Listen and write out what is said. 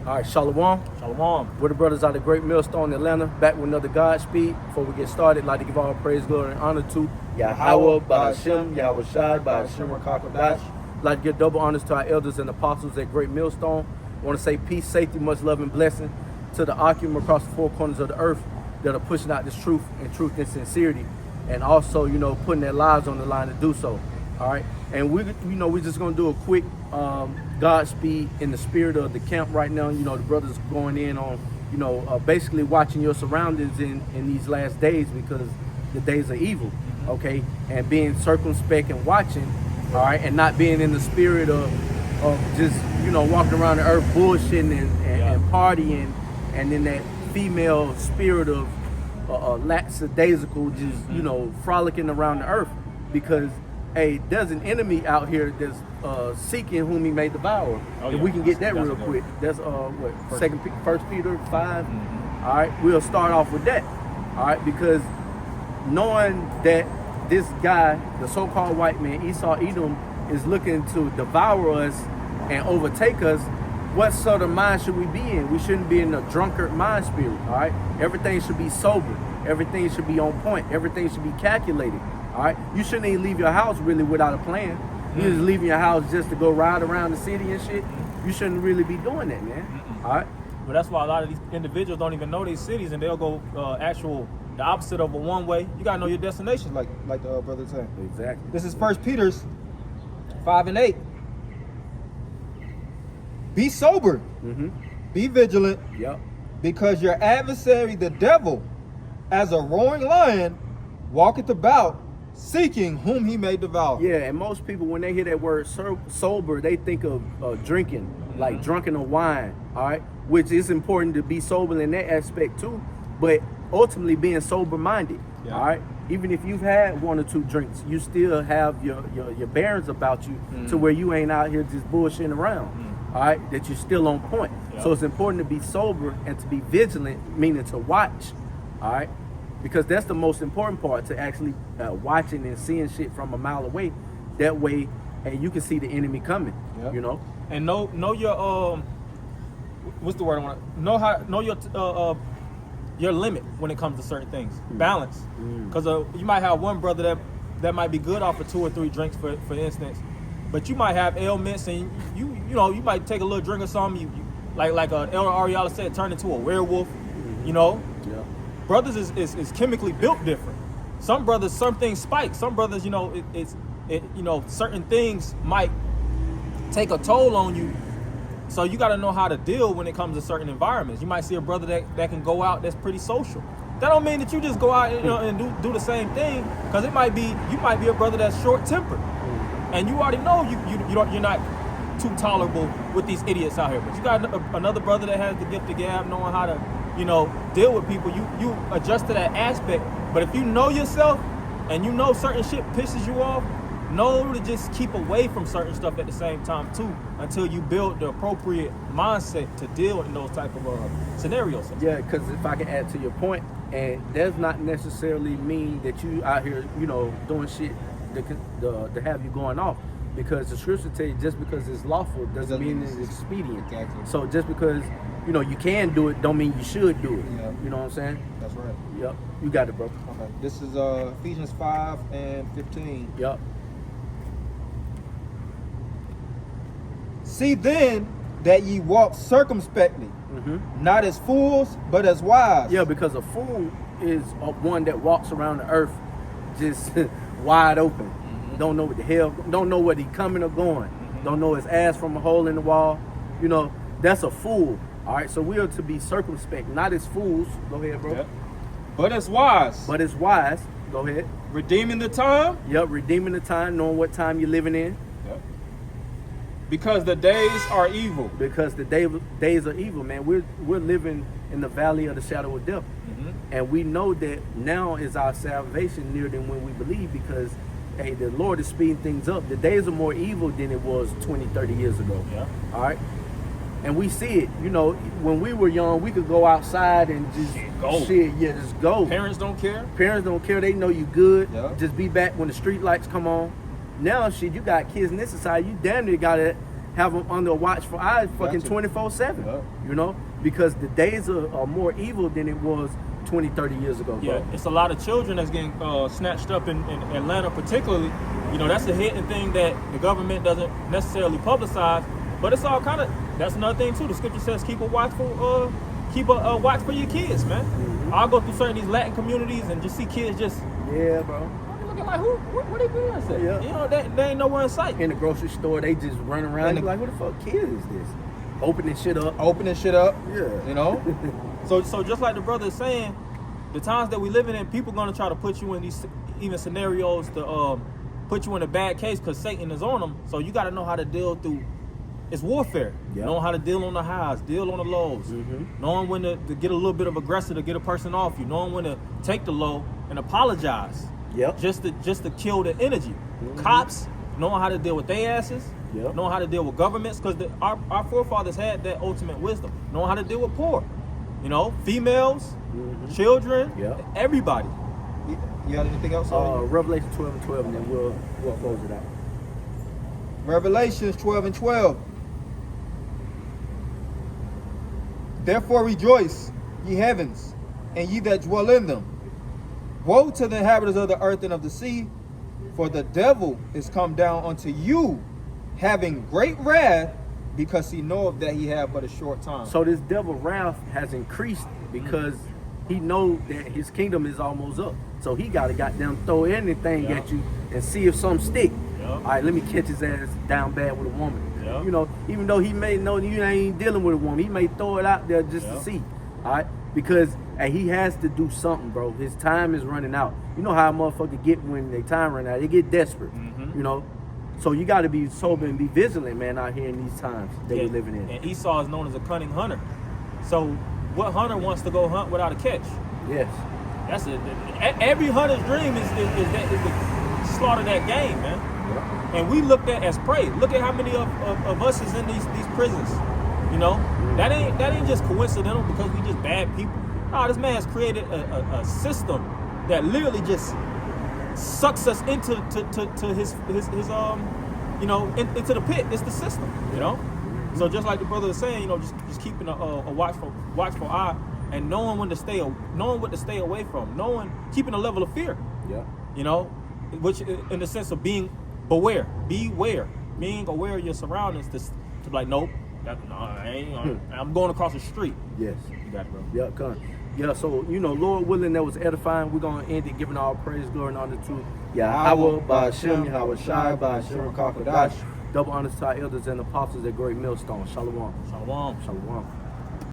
All right, Shalom. Shalom. We're the brothers out of Great Millstone, Atlanta, back with another Godspeed. Before we get started, I'd like to give all praise, glory, and honor to Yahweh, Ba'ashem, Yahweh Shai, Ba'ashem, Rakakadash. I'd like to give double honors to our elders and apostles at Great Millstone. I want to say peace, safety, much love, and blessing to the occupants across the four corners of the earth that are pushing out this truth and sincerity, and also, you know, putting their lives on the line to do so. All right, and we're just gonna do a quick Godspeed in the spirit of the camp right now. You know, the brothers going in on, you know, basically watching your surroundings in these last days, because the days are evil, okay, and being circumspect and watching, all right, and not being in the spirit of just, you know, walking around the earth bullshitting and partying, and in that female spirit of lackadaisical, just, you know, frolicking around the earth, because hey, there's an enemy out here that's seeking whom he may devour. If we can get that real quick. That's First Peter 5. All right, we'll start off with that. All right, because knowing that this guy, the so-called white man, Esau Edom, is looking to devour us and overtake us, what sort of mind should we be in? We shouldn't be in a drunkard mind spirit. All right, everything should be sober. Everything should be on point. Everything should be calculated. All right, you shouldn't even leave your house really without a plan. You're just leaving your house just to go ride around the city and shit. You shouldn't really be doing that, man. All right. But that's why a lot of these individuals don't even know these cities, and they'll go the opposite of a one way. You gotta know your destination, like the brother said. Exactly. This is First Peter 5 and 8. Be sober. Be vigilant. Yep. Because your adversary, the devil, as a roaring lion, walketh about, seeking whom he may devour. Yeah, and most people, when they hear that word sober, they think of drinking, like drunken on wine, all right? Which is important to be sober in that aspect too, but ultimately being sober-minded, all right? Even if you've had one or two drinks, you still have your bearings about you to where you ain't out here just bullshitting around, all right? That you're still on point. So it's important to be sober and to be vigilant, meaning to watch, all right? Because that's the most important part, to actually watching and seeing shit from a mile away. That way, and you can see the enemy coming. You know, and know your what's the word I want? Know your limit when it comes to certain things. Balance, because you might have one brother that might be good off of 2 or 3 drinks, for instance, but you might have ailments, and you might take a little drink or something. You like Elder Ariala said, turn into a werewolf. You know. Yeah. Brothers is chemically built different. Some brothers, some things spike. Some brothers, you know, certain things might take a toll on you. So you got to know how to deal when it comes to certain environments. You might see a brother that can go out that's pretty social. That don't mean that you just go out and do the same thing, because you might be a brother that's short-tempered, and you already know you're not too tolerable with these idiots out here. But you got another brother that has the gift of gab, knowing how to, you know, deal with people. You adjust to that aspect. But if you know yourself and you know certain shit pisses you off, know to just keep away from certain stuff at the same time too, until you build the appropriate mindset to deal in those type of scenarios. Yeah, because if I can add to your point, and does not necessarily mean that you out here, you know, doing shit to have you going off. Because the scripture tell you, just because it's lawful doesn't mean it's expedient. Exactly. So just because, you know, you can do it, don't mean you should do it. Yeah. You know what I'm saying? That's right. Yep. You got it, bro. Okay. This is Ephesians 5 and 15. Yep. See then that ye walk circumspectly, not as fools, but as wise. Yeah, because a fool is one that walks around the earth just wide open. Don't know what the hell, don't know what he coming or going. Don't know his ass from a hole in the wall. You know, that's a fool. All right, so we are to be circumspect, not as fools. Go ahead, bro. Yep. But as wise. But as wise. Go ahead. Redeeming the time. Yep, redeeming the time, knowing what time you're living in. Yep. Because the days are evil. Because the days are evil, man. We're living in the valley of the shadow of death. And we know that now is our salvation nearer than when we believe, because hey, the Lord is speeding things up. The days are more evil than it was 20, 30 years ago. Yeah. All right. And we see it. You know, when we were young, we could go outside and just go. Just go. Parents don't care. Parents don't care. They know you good. Yeah. Just be back when the street lights come on. Now, shit, you got kids in this society, you damn near gotta have them under a watchful eye fucking Gotcha. 24/7. Yeah. You know, because the days are more evil than it was 20, 30 years ago, bro. Yeah, it's a lot of children that's getting snatched up in Atlanta, particularly. You know, that's a hidden thing that the government doesn't necessarily publicize, but it's all kind of. That's another thing too. The scripture says keep a watch for your kids, man. Mm-hmm. I'll go through certain these Latin communities and just see kids just Yeah, bro. looking like what they doing? Say? Yeah. You know, they ain't nowhere in sight. In the grocery store, they just run around and be like, what the fuck kid is this? Opening shit up. Yeah. You know. So just like the brother is saying, the times that we living in, people gonna try to put you in these even scenarios to put you in a bad case because Satan is on them. So you got to know how to deal through. It's warfare. Yep. Knowing how to deal on the highs, deal on the lows. Mm-hmm. Knowing when to get a little bit of aggressive to get a person off you. Knowing when to take the low and apologize. Yep. Just to kill the energy. Mm-hmm. Cops knowing how to deal with their asses. Yep. Knowing how to deal with governments because our forefathers had that ultimate wisdom. Knowing how to deal with poor. You know, females, Mm-hmm. children, Yep. everybody. You got anything else? Revelation 12 and 12, and then we'll close it out. Revelations 12 and 12. Therefore rejoice, ye heavens, and ye that dwell in them. Woe to the inhabitants of the earth and of the sea, for the devil is come down unto you, having great wrath, because he knoweth that he have but a short time. So this devil wrath has increased because he know that his kingdom is almost up. So he got to goddamn throw anything Yeah. at you and see if something stick. Yeah. All right, let me catch his ass down bad with a woman. Yeah. You know, even though he may know you ain't dealing with a woman, he may throw it out there just Yeah. to see. All right, because he has to do something, bro. His time is running out. You know how a motherfucker get when their time run out? They get desperate. Mhm. You know, so you got to be sober and be vigilant, man, out here in these times that we're living in. And Esau is known as a cunning hunter. So what hunter wants to go hunt without a catch? Yes. That's it. Every hunter's dream is to slaughter that game, man. And we looked at as prey. Look at how many of us is in these prisons. You know, that ain't just coincidental because we just bad people. No, this man has created a system that literally just sucks us into his you know, into the pit. It's the system, you know. So just like the brother was saying, you know, just keeping a watchful eye and knowing what to stay away from, keeping a level of fear. Yeah. You know, which in the sense of beware, being aware of your surroundings to be like, nope, I'm going across the street. Yes. You got it, bro. Yeah, come. Yeah, so, you know, Lord willing, that was edifying. We're going to end it giving all praise, glory, and honor to Yahweh, Ba'ashem, Yahweh Shai, Ba'ashem, Kakadash. Double honors to our elders and apostles at Great Millstone. Shalom. Shalom. Shalom.